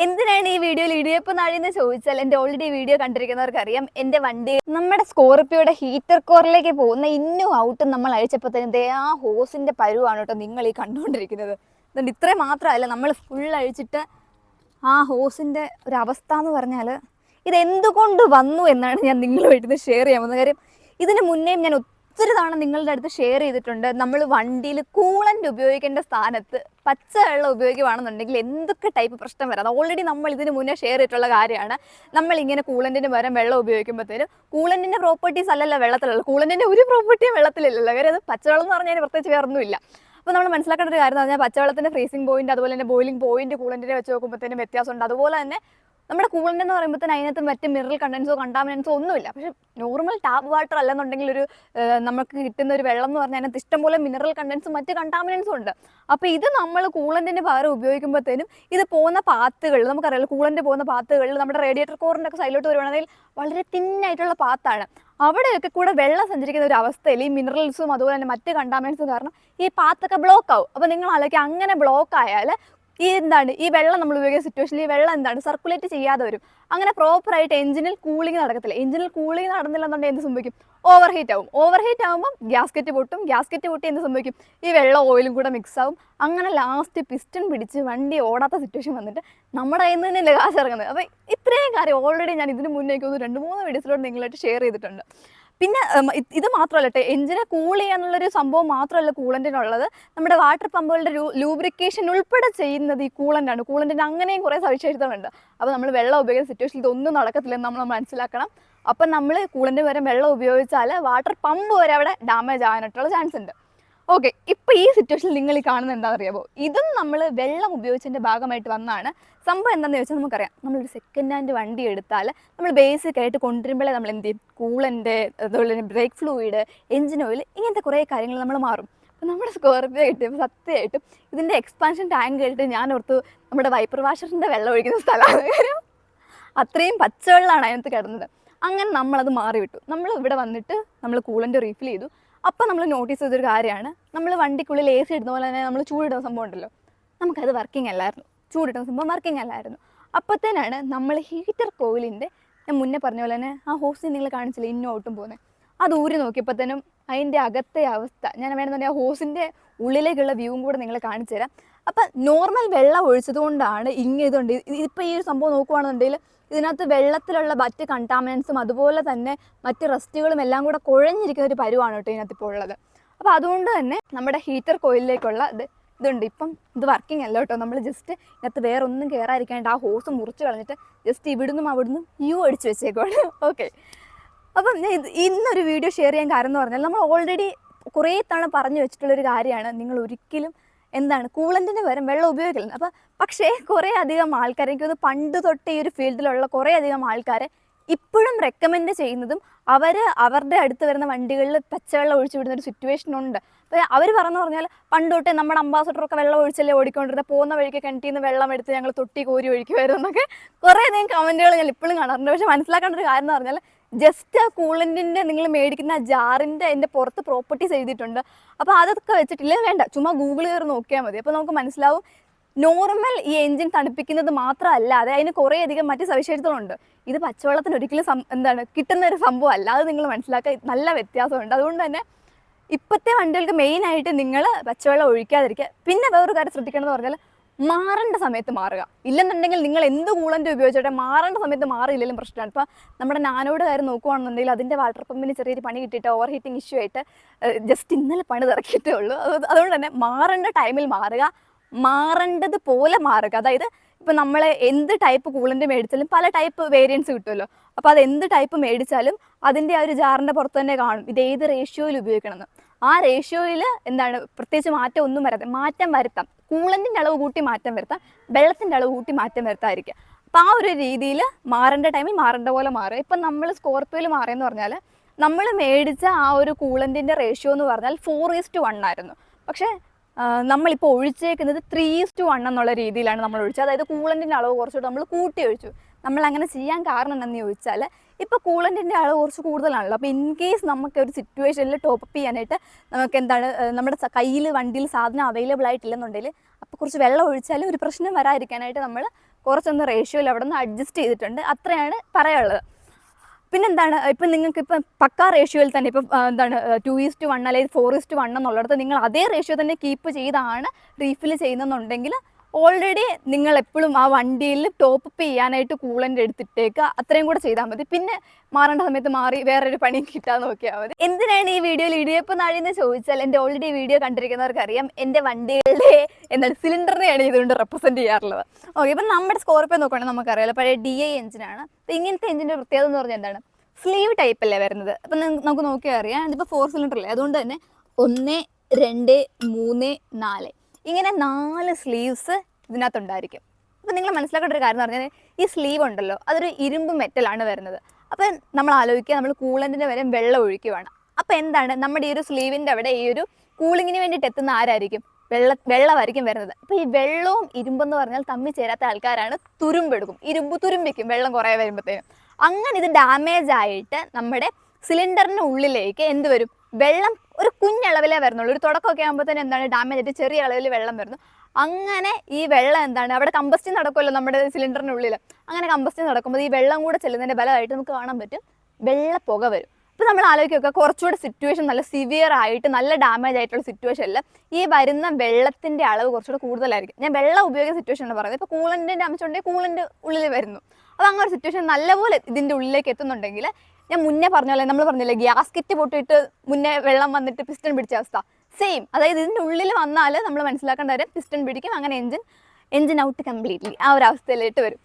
എന്തിനാണ് ഈ വീഡിയോയിൽ ഇടിയപ്പം നാഴിയെന്ന് ചോദിച്ചാൽ എൻ്റെ ഓൾറെഡി വീഡിയോ കണ്ടിരിക്കുന്നവർക്ക് അറിയാം. എൻ്റെ വണ്ടി നമ്മുടെ സ്കോർപിയോയുടെ ഹീറ്റർ കോറിലേക്ക് പോകുന്ന ഇന്നും ഔട്ടും നമ്മൾ അഴിച്ചപ്പോഴത്തേനും ദേ ആ ഹോസിൻ്റെ പരുവാണ് കേട്ടോ നിങ്ങൾ ഈ കണ്ടുകൊണ്ടിരിക്കുന്നത്. അതുകൊണ്ട് ഇത്രയും മാത്രമല്ല, നമ്മൾ ഫുൾ അഴിച്ചിട്ട് ആ ഹോസിൻ്റെ ഒരവസ്ഥ എന്ന് പറഞ്ഞാൽ ഇതെന്തുകൊണ്ട് വന്നു എന്നാണ് ഞാൻ നിങ്ങളുമായിട്ട് ഷെയർ ചെയ്യാൻ പോകുന്നത്. കാര്യം ഇതിന് മുന്നേയും ഞാൻ ഒത്തിരി തവണ നിങ്ങളുടെ അടുത്ത് ഷെയർ ചെയ്തിട്ടുണ്ട്. നമ്മൾ വണ്ടിയിൽ കൂളൻ്റ് ഉപയോഗിക്കേണ്ട സ്ഥാനത്ത് പച്ചവെള്ളം ഉപയോഗിക്കുകയാണെന്നുണ്ടെങ്കിൽ എന്തൊക്കെ ടൈപ്പ് പ്രശ്നം വരാം. അത് ഓൾറെഡി നമ്മൾ ഇതിന് മുന്നേ ഷെയർ ചെയ്തിട്ടുള്ള കാര്യമാണ്. നമ്മളിങ്ങനെ കൂളൻറ്റിന് പകരം വെള്ളം ഉപയോഗിക്കുമ്പോഴത്തേനും കൂളൻറ്റിൻ്റെ പ്രോപ്പർട്ടീസ് അല്ലല്ലോ വെള്ളത്തിലുള്ള, കൂളൻറ്റിൻ്റെ ഒരു പ്രോപ്പർട്ടിയും വെള്ളത്തിലില്ലല്ലോ. കാര്യം അത് പച്ചവെള്ളം എന്ന് പറഞ്ഞാൽ പ്രത്യേകിച്ച് വേറൊന്നുമില്ല. അപ്പോൾ നമ്മൾ മനസ്സിലാക്കേണ്ട ഒരു കാര്യം എന്ന് പറഞ്ഞാൽ പച്ചവെള്ളത്തിൻ്റെ ഫ്രീസിംഗ് പോയിന്റ് അതുപോലെ തന്നെ ബോയിലിംഗ് പോയിന്റ് കൂളൻറ്റിനെ വെച്ച് നോക്കുമ്പോഴത്തേനും വ്യത്യാസമുണ്ട്. അതുപോലെ തന്നെ നമ്മുടെ കൂളൻ്റ് എന്ന് പറയുമ്പോഴത്തേന് അതിനകത്ത് മറ്റ് മിനറൽ കണ്ടൻസോ കണ്ടാമിനൻസോ ഒന്നുമില്ല. പക്ഷേ നോർമൽ ടാപ്പ് വാട്ടർ അല്ലെന്നുണ്ടെങ്കിൽ ഒരു നമുക്ക് കിട്ടുന്ന ഒരു വെള്ളം എന്ന് പറഞ്ഞാൽ അതിനകത്ത് ഇഷ്ടംപോലെ മിനറൽ കണ്ടൻസും മറ്റ് കണ്ടാമിനൻസും ഉണ്ട്. അപ്പോൾ ഇത് നമ്മൾ കൂളൻറ്റിന് പകരം ഉപയോഗിക്കുമ്പോഴത്തേനും ഇത് പോകുന്ന പാത്തുകൾ നമുക്കറിയാലോ, കൂളൻ്റ് പോകുന്ന പാത്തുകളിൽ നമ്മുടെ റേഡിയേറ്റർ കോറിൻ്റെ ഒക്കെ സൈഡിലോട്ട് വരുവാണെങ്കിൽ വളരെ തിന്നായിട്ടുള്ള പാത്താണ്. അവിടെയൊക്കെ കൂടെ വെള്ളം സഞ്ചരിക്കുന്ന ഒരു അവസ്ഥയിൽ ഈ മിനറൽസും അതുപോലെ തന്നെ മറ്റ് കണ്ടാമിനൻസും കാരണം ഈ പാത്തൊക്കെ ബ്ലോക്ക് ആവും. അപ്പോൾ നിങ്ങൾ ആലോചിക്കുക, അങ്ങനെ ബ്ലോക്ക് ആയാൽ ഈ വെള്ളം നമ്മൾ ഉപയോഗിക്കുന്ന സിറ്റുവേഷനിൽ ഈ വെള്ളം സർക്കുലേറ്റ് ചെയ്യാതെ വരും. അങ്ങനെ പ്രോപ്പറായിട്ട് എഞ്ചിനിൽ കൂളിംഗ് നടക്കത്തില്ല. എഞ്ചിനിൽ കൂളിംഗ് നടന്നില്ലെന്നുണ്ടെങ്കിൽ എന്ത് സംഭവിക്കും? ഓവർ ഹീറ്റ് ആവും. ഓവർ ഹീറ്റ് ആകുമ്പം ഗ്യാസ്കറ്റ് പൊട്ടും. ഗ്യാസ്കറ്റ് പൊട്ടി എന്ത് സംഭവിക്കും? ഈ വെള്ളം ഓയിലും കൂടെ മിക്സ് ആവും. അങ്ങനെ ലാസ്റ്റ് പിസ്റ്റൺ പിടിച്ച് വണ്ടി ഓടാത്ത സിറ്റുവേഷൻ വന്നിട്ട് നമ്മുടെ കയ്യിൽ നിന്ന് തന്നെയല്ലേ കാശ് ഇറങ്ങുന്നത്. അപ്പോൾ ഇത്രയും കാര്യം ഓൾറെഡി ഞാൻ ഇതിന് മുന്നേക്ക് 2-3 വീഡിയോസിലോട്ട് നിങ്ങളായിട്ട് ഷെയർ ചെയ്തിട്ടുണ്ട്. പിന്നെ ഇത് മാത്രമല്ല കേട്ടോ, എഞ്ചിനെ കൂൾ ചെയ്യാനുള്ളൊരു സംഭവം മാത്രമല്ല കൂളൻറ്റിനുള്ളത്. നമ്മുടെ വാട്ടർ പമ്പുകളുടെ ലൂബ്രിക്കേഷൻ ഉൾപ്പെടെ ചെയ്യുന്നത് ഈ കൂളൻ്റാണ്. കൂളൻറ്റിന് അങ്ങനെയും കുറേ സവിശേഷതകളുണ്ട്. അപ്പോൾ നമ്മൾ വെള്ളം ഉപയോഗിക്കുന്ന സിറ്റുവേഷനിൽ ഇതൊന്നും നടക്കത്തില്ലെന്ന് നമ്മൾ മനസ്സിലാക്കണം. അപ്പം നമ്മൾ കൂളൻ്റ് വരെ വെള്ളം ഉപയോഗിച്ചാൽ വാട്ടർ പമ്പ് വരെ അവിടെ ഡാമേജ് ആകാനായിട്ടുള്ള ചാൻസ് ഉണ്ട്. ഓക്കെ, ഇപ്പോൾ ഈ സിറ്റുവേഷനിൽ നിങ്ങൾ ഈ കാണുന്നത് എന്താണെന്ന് അറിയാമോ? ഇതും നമ്മൾ വെള്ളം ഉപയോഗിച്ചതിൻ്റെ ഭാഗമായിട്ട് വന്നതാണ്. സംഭവം എന്താണെന്ന് ചോദിച്ചാൽ നമുക്കറിയാം, നമ്മളൊരു സെക്കൻഡ് ഹാൻഡ് വണ്ടി എടുത്താൽ നമ്മൾ ബേസിക്കായിട്ട് കൊണ്ടുവരുമ്പോഴേ നമ്മൾ എന്ത് ചെയ്യും? കൂളൻ്റ്, അതുപോലെ തന്നെ ബ്രേക്ക് ഫ്ലൂയിഡ്, എഞ്ചിൻ ഓയിൽ, ഇങ്ങനത്തെ കുറേ കാര്യങ്ങൾ നമ്മൾ മാറും. അപ്പോൾ നമ്മുടെ സ്കോർപിയോ കിട്ടിയപ്പോൾ സത്യമായിട്ടും ഇതിൻ്റെ എക്സ്പാൻഷൻ ടാങ്ക് കഴിഞ്ഞിട്ട് ഞാൻ ഓർത്തു നമ്മുടെ വൈപ്പർ വാഷറിൻ്റെ വെള്ളം ഒഴിക്കുന്ന സ്ഥലമാണ്. കാര്യം അത്രയും പച്ചവെള്ളമാണ് അതിനകത്ത് കിടന്നത്. അങ്ങനെ നമ്മളത് മാറിവിട്ടു. നമ്മൾ ഇവിടെ വന്നിട്ട് നമ്മൾ കൂളൻ്റ് റീഫിൽ ചെയ്തു. അപ്പം നമ്മൾ നോട്ടീസ് ചെയ്തൊരു കാര്യമാണ്, നമ്മൾ വണ്ടിക്കുള്ളിൽ AC ഇടുന്ന പോലെ തന്നെ നമ്മൾ ചൂടിടുന്ന സംഭവം ഉണ്ടല്ലോ, നമുക്കത് വർക്കിംഗ് അല്ലായിരുന്നു. ചൂടിടുന്ന സംഭവം വർക്കിംഗ് അല്ലായിരുന്നു. അപ്പോഴത്തേനാണ് നമ്മൾ ഹീറ്റർ കോയിലിൻ്റെ, ഞാൻ മുന്നേ പറഞ്ഞ പോലെ തന്നെ ആ ഹോസ് നിങ്ങൾ കാണിച്ചില്ല ഇന്നോട്ടും പോകുന്നത്, അത് ഊരി നോക്കിയപ്പോഴത്തേനും അതിൻ്റെ അകത്തെ അവസ്ഥ ഞാൻ വേണമെന്നുണ്ടെങ്കിൽ ആ ഹോസിൻ്റെ ഉള്ളിലേക്കുള്ള വ്യൂവും കൂടെ നിങ്ങൾ കാണിച്ചു തരാം. അപ്പം നോർമൽ വെള്ളം ഒഴിച്ചത് കൊണ്ടാണ് ഇതുണ്ട്. ഇപ്പോൾ ഈ ഒരു സംഭവം നോക്കുകയാണെന്നുണ്ടെങ്കിൽ ഇതിനകത്ത് വെള്ളത്തിലുള്ള മറ്റ് കണ്ടാമിനൻസും അതുപോലെ തന്നെ മറ്റ് റസ്റ്റുകളും എല്ലാം കൂടെ കുഴഞ്ഞിരിക്കുന്ന ഒരു പരുവാണ് കേട്ടോ ഇതിനകത്ത് ഇപ്പോൾ ഉള്ളത്. അപ്പോൾ അതുകൊണ്ട് തന്നെ നമ്മുടെ ഹീറ്റർ കോയിലിലേക്കുള്ള ഇതുണ്ട്. ഇപ്പം ഇത് വർക്കിംഗ് അല്ല കേട്ടോ. നമ്മൾ ജസ്റ്റ് ഇതിനകത്ത് വേറെ ഒന്നും കയറാതിരിക്കാണ്ട് ആ ഹോസ് മുറിച്ച് കളഞ്ഞിട്ട് ജസ്റ്റ് ഇവിടുന്നും അവിടുന്നും അടിച്ച് വെച്ചേക്കുവാണ്. ഓക്കെ, അപ്പം ഇന്നൊരു വീഡിയോ ഷെയർ ചെയ്യാൻ കാരണം എന്ന് പറഞ്ഞാൽ നമ്മൾ ഓൾറെഡി കുറേ തവണ പറഞ്ഞു വെച്ചിട്ടുള്ളൊരു കാര്യമാണ്, നിങ്ങൾ ഒരിക്കലും കൂളൻറ്റിന് പകരം വെള്ളം ഉപയോഗിക്കില്ല. അപ്പം പക്ഷേ കുറേ അധികം ആൾക്കാർ, എനിക്കത് പണ്ട് തൊട്ട് ഈ ഒരു ഫീൽഡിലുള്ള കുറേ അധികം ആൾക്കാരെ ഇപ്പോഴും റെക്കമെൻഡ് ചെയ്യുന്നതും അവരുടെ അടുത്ത് വരുന്ന വണ്ടികളിൽ പച്ചവെള്ളം ഒഴിച്ചു വിടുന്നൊരു സിറ്റുവേഷൻ ഉണ്ട്. അപ്പോൾ അവർ പറഞ്ഞാൽ പണ്ട് തൊട്ടേ നമ്മുടെ അംബാസഡറൊക്കെ വെള്ളം ഒഴിച്ചല്ലേ ഓടിക്കൊണ്ടിരുന്നത്, പോകുന്ന വഴിക്ക് കിണറ്റിൽ നിന്ന് വെള്ളം എടുത്ത് ഞങ്ങൾ തൊട്ടി കോരി ഒഴിക്കുമായിരുന്നു എന്നൊക്കെ കുറേ അധികം കമൻറ്റുകൾ ഞാൻ ഇപ്പോഴും കാണാറുണ്ട്. പക്ഷേ മനസ്സിലാക്കേണ്ട ഒരു കാര്യം എന്ന് പറഞ്ഞാൽ ജസ്റ്റ് ആ കൂളൻറ്റിൻ്റെ നിങ്ങൾ മേടിക്കുന്ന ആ ജാറിൻ്റെ അതിൻ്റെ പുറത്ത് പ്രോപ്പർട്ടീസ് എഴുതിയിട്ടുണ്ട്. അപ്പോൾ അതൊക്കെ വെച്ചിട്ടില്ല, വേണ്ട, ചുമ്മാ ഗൂഗിൾ കയറി നോക്കിയാൽ മതി. അപ്പോൾ നമുക്ക് മനസ്സിലാവും നോർമൽ ഈ എൻജിൻ തണുപ്പിക്കുന്നത് മാത്രമല്ലാതെ അതിന് കുറേ അധികം മറ്റ് സവിശേഷതകളുണ്ട്. ഇത് പച്ചവെള്ളത്തിന് ഒരിക്കലും കിട്ടുന്ന ഒരു സംഭവം അല്ല. അത് നിങ്ങൾ മനസ്സിലാക്കുക, നല്ല വ്യത്യാസമുണ്ട്. അതുകൊണ്ട് തന്നെ ഇപ്പോഴത്തെ വണ്ടികൾക്ക് മെയിനായിട്ട് നിങ്ങൾ പച്ചവെള്ളം ഒഴിക്കാതിരിക്കുക. പിന്നെ വേറൊരു കാര്യം ശ്രദ്ധിക്കണമെന്ന് പറഞ്ഞാൽ മാറേണ്ട സമയത്ത് മാറുക. ഇല്ലെന്നുണ്ടെങ്കിൽ നിങ്ങൾ എന്ത് കൂളൻ്റ് ഉപയോഗിച്ചോട്ടെ മാറേണ്ട സമയത്ത് മാറിയില്ലെങ്കിലും പ്രശ്നമാണ്. ഇപ്പോൾ നമ്മുടെ നാനോട് കാര്യം നോക്കുകയാണെന്നുണ്ടെങ്കിൽ അതിൻ്റെ വാട്ടർ പമ്പിന് ചെറിയൊരു പണി കിട്ടിയിട്ട് ഓവർ ഹീറ്റിംഗ് ഇഷ്യൂ ആയിട്ട് ജസ്റ്റ് ഇന്നലെ പണി തിറക്കിയിട്ടേ ഉള്ളൂ. അതുകൊണ്ട് തന്നെ മാറേണ്ട ടൈമിൽ മാറുക, മാറേണ്ടത് പോലെ മാറുക. അതായത് ഇപ്പോൾ നമ്മൾ എന്ത് ടൈപ്പ് കൂളൻ്റ് മേടിച്ചാലും പല ടൈപ്പ് വേരിയൻസ് കിട്ടുമല്ലോ. അപ്പോൾ അത് എന്ത് ടൈപ്പ് മേടിച്ചാലും അതിൻ്റെ ആ ഒരു ജാറിൻ്റെ പുറത്ത് തന്നെ കാണും ഇത് ഏത് റേഷ്യോയിൽ ഉപയോഗിക്കണമെന്ന്. ആ റേഷ്യോയിൽ പ്രത്യേകിച്ച് മാറ്റം ഒന്നും മാറ്റം വരുത്താം. കൂളൻറ്റിൻ്റെ അളവ് കൂട്ടി മാറ്റം വരുത്താം, വെള്ളത്തിൻ്റെ അളവ് കൂട്ടി മാറ്റം വരുത്താതിരിക്കുക. അപ്പോൾ ആ ഒരു രീതിയിൽ മാറേണ്ട ടൈമിൽ മാറേണ്ട പോലെ മാറുക. ഇപ്പം നമ്മൾ സ്കോർപിയോയിൽ മാറിയെന്ന് പറഞ്ഞാൽ നമ്മൾ മേടിച്ച ആ ഒരു കൂളൻറ്റിൻ്റെ റേഷ്യോ എന്ന് പറഞ്ഞാൽ 4:1 ആയിരുന്നു. പക്ഷേ നമ്മളിപ്പോൾ ഒഴിച്ചേക്കുന്നത് 3:1 എന്നുള്ള രീതിയിലാണ് നമ്മൾ ഒഴിച്ചത്. അതായത് കൂളൻറ്റിൻ്റെ അളവ് കുറച്ചുകൂടെ നമ്മൾ കൂട്ടി ഒഴിച്ചു. നമ്മളങ്ങനെ ചെയ്യാൻ കാരണം എന്താണെന്ന് ചോദിച്ചാൽ ഇപ്പോൾ കൂളൻറ്റിൻ്റെ അളവ് കുറച്ച് കൂടുതലാണല്ലോ. അപ്പോൾ ഇൻ കേസ് നമുക്ക് ഒരു സിറ്റുവേഷനിൽ ടോപ്പ് ചെയ്യാനായിട്ട് നമുക്ക് നമ്മുടെ കയ്യിൽ വണ്ടിയിൽ സാധനം അവൈലബിൾ ആയിട്ടില്ലെന്നുണ്ടെങ്കിൽ അപ്പോൾ കുറച്ച് വെള്ളം ഒഴിച്ചാൽ ഒരു പ്രശ്നം വരാതിരിക്കാനായിട്ട് നമ്മൾ കുറച്ചൊന്ന് റേഷ്യോയിൽ അവിടെ നിന്ന് അഡ്ജസ്റ്റ് ചെയ്തിട്ടുണ്ട്, അത്രയാണ് പറയാനുള്ളത്. പിന്നെന്താണ്, ഇപ്പം നിങ്ങൾക്ക് ഇപ്പം പക്കാ റേഷ്യോയിൽ തന്നെ ഇപ്പം എന്താണ് 2:1 അല്ലെങ്കിൽ 4:1 എന്നുള്ളിടത്ത് നിങ്ങൾ അതേ റേഷ്യോ തന്നെ കീപ്പ് ചെയ്താണ് റീഫിൽ ചെയ്യുന്നെന്നുണ്ടെങ്കിൽ ഓൾറെഡി നിങ്ങൾ എപ്പോഴും ആ വണ്ടിയിൽ ടോപ്പ് അപ്പ് ചെയ്യാനായിട്ട് കൂളൻ്റ് എടുത്തിട്ടേക്ക്, അത്രയും കൂടെ ചെയ്താൽ മതി. പിന്നെ മാറേണ്ട സമയത്ത് മാറി വേറൊരു പണിയും കിട്ടാൻ നോക്കിയാൽ മതി. എന്തിനാണ് ഈ വീഡിയോയിൽ ഇടിയപ്പ് നാഴിയെന്ന് ചോദിച്ചാൽ, എൻ്റെ ഓൾറെഡി വീഡിയോ കണ്ടിരിക്കുന്നവർക്ക് അറിയാം എൻ്റെ വണ്ടികളുടെ എന്താണ് സിലിണ്ടറിനെയാണ് ഇതുകൊണ്ട് റെപ്രസെൻറ്റ് ചെയ്യാറുള്ളത്. ഓക്കെ, ഇപ്പം നമ്മുടെ സ്കോർപിയോ നോക്കുകയാണെങ്കിൽ നമുക്കറിയാലോ പഴയ DI എഞ്ചിനാണ്. അപ്പം ഇങ്ങനത്തെ എഞ്ചിൻ്റെ പ്രത്യേകത എന്ന് പറഞ്ഞാൽ എന്താണ്, സ്ലീവ് ടൈപ്പ് അല്ലേ വരുന്നത്. അപ്പം നമുക്ക് നോക്കിയാൽ അറിയാം ഇതിപ്പോൾ 4 സിലിണ്ടർ അല്ലേ, അതുകൊണ്ട് തന്നെ 1, 2, 3, 4 ഇങ്ങനെ 4 സ്ലീവ്സ് ഇതിനകത്തുണ്ടായിരിക്കും. അപ്പം നിങ്ങൾ മനസ്സിലാക്കേണ്ട ഒരു കാര്യം എന്ന് പറഞ്ഞാൽ ഈ സ്ലീവ് ഉണ്ടല്ലോ അതൊരു ഇരുമ്പ് മെറ്റലാണ് വരുന്നത്. അപ്പം നമ്മൾ ആലോചിക്കുക, നമ്മൾ കൂളൻറ്റിന് വരെ വെള്ളം ഒഴിക്കുവാണ്. അപ്പം എന്താണ് നമ്മുടെ ഈ ഒരു സ്ലീവിൻ്റെ അവിടെ ഈ ഒരു കൂളിങ്ങിന് വേണ്ടിയിട്ട് എത്തുന്ന ആരായിരിക്കും, വെള്ളമായിരിക്കും വരുന്നത്. അപ്പോൾ ഈ വെള്ളവും ഇരുമ്പെന്ന് പറഞ്ഞാൽ തമ്മിൽ ചേരാത്ത ആൾക്കാരാണ് തുരുമ്പെടുക്കും, ഇരുമ്പ് തുരുമ്പിക്കും വെള്ളം കുറേ വരുമ്പോഴത്തേനും. അങ്ങനെ ഇത് ഡാമേജ് ആയിട്ട് നമ്മുടെ സിലിണ്ടറിന് ഉള്ളിലേക്ക് എന്ത് വരും, വെള്ളം ഒരു കുഞ്ഞളവിലേ വരുന്നുള്ളൂ. ഒരു തുടക്കമൊക്കെ ആകുമ്പോൾ തന്നെ എന്താണ് ഡാമേജ് ആയിട്ട് ചെറിയ അളവിൽ വെള്ളം വരുന്നു. അങ്ങനെ ഈ വെള്ളം എന്താണ് അവിടെ കമ്പസ്റ്റിൻ നടക്കുമല്ലോ നമ്മുടെ സിലിണ്ടറിനുള്ളിൽ. അങ്ങനെ കമ്പസ്റ്റിൻ നടക്കുമ്പോൾ ഈ വെള്ളം കൂടെ ചെല്ലുന്നതിൻ്റെ ബലമായിട്ട് നമുക്ക് കാണാൻ പറ്റും വെള്ളപ്പുക വരും. അപ്പോൾ നമ്മൾ ആലോചിക്കുക കുറച്ചുകൂടെ സിറ്റുവേഷൻ നല്ല സിവിയർ ആയിട്ട് നല്ല ഡാമേജ് ആയിട്ടുള്ള സിറ്റുവേഷനിൽ ഈ വരുന്ന വെള്ളത്തിൻ്റെ അളവ് കുറച്ചുകൂടെ കൂടുതലായിരിക്കും. ഞാൻ വെള്ളം ഉപയോഗിക്കുന്ന സിറ്റുവേഷനാണ് പറയുന്നത്. ഇപ്പോൾ കൂളൻറ്റിൻ്റെ അംശമുണ്ടെങ്കിൽ കൂളൻ്റ് ഉള്ളിൽ വരുന്നു. അപ്പോൾ അങ്ങനെ ഒരു സിറ്റുവേഷൻ നല്ലപോലെ ഇതിൻ്റെ ഉള്ളിലേക്ക് എത്തുന്നുണ്ടെങ്കിൽ, ഞാൻ മുന്നേ പറഞ്ഞല്ലേ, നമ്മൾ പറഞ്ഞില്ലേ ഗ്യാസ്കറ്റ് പൊട്ടിയിട്ട് മുന്നേ വെള്ളം വന്നിട്ട് പിസ്റ്റൺ പിടിച്ച അവസ്ഥ സെയിം. അതായത് ഇതിൻ്റെ ഉള്ളിൽ വന്നാൽ നമ്മൾ മനസ്സിലാക്കേണ്ട കാര്യം പിസ്റ്റൺ പിടിക്കും, അങ്ങനെ എൻജിൻ ഔട്ട് കംപ്ലീറ്റ്ലി ആ ഒരു അവസ്ഥയിലേക്ക് വരും.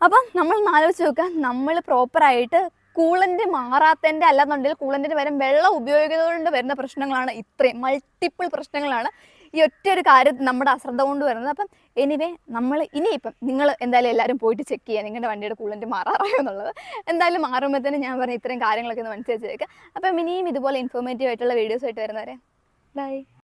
അപ്പം നമ്മൾ ആലോചിച്ച് നോക്കുക, നമ്മൾ പ്രോപ്പറായിട്ട് കൂളൻ്റ് മാറാത്തതിൻ്റെ അല്ലാന്നുണ്ടെങ്കിൽ കൂളൻറ്റിന് വരെ വെള്ളം ഉപയോഗിക്കുന്നതുകൊണ്ട് വരുന്ന പ്രശ്നങ്ങളാണ് ഇത്രയും മൾട്ടിപ്പിൾ പ്രശ്നങ്ങളാണ് ഈ ഒറ്റ ഒരു കാര്യം നമ്മുടെ അശ്രദ്ധ കൊണ്ട് വരുന്നത്. അപ്പം എനിവേ നമ്മൾ ഇനിയിപ്പം നിങ്ങൾ എന്തായാലും എല്ലാവരും പോയിട്ട് ചെക്ക് ചെയ്യുക നിങ്ങളുടെ വണ്ടിയുടെ കൂളൻ്റ് മാറാറായോ എന്നുള്ളത്. എന്തായാലും മാറുമ്പോഴത്തേനും ഞാൻ പറഞ്ഞ ഇത്രയും കാര്യങ്ങളൊക്കെ ഒന്ന് മനസ്സിലാക്കി വെക്കുക. അപ്പം ഇനിയും ഇതുപോലെ ഇൻഫോർമേറ്റീവ് ആയിട്ടുള്ള വീഡിയോസ് ആയിട്ട് വരുന്നവരെ ബൈ.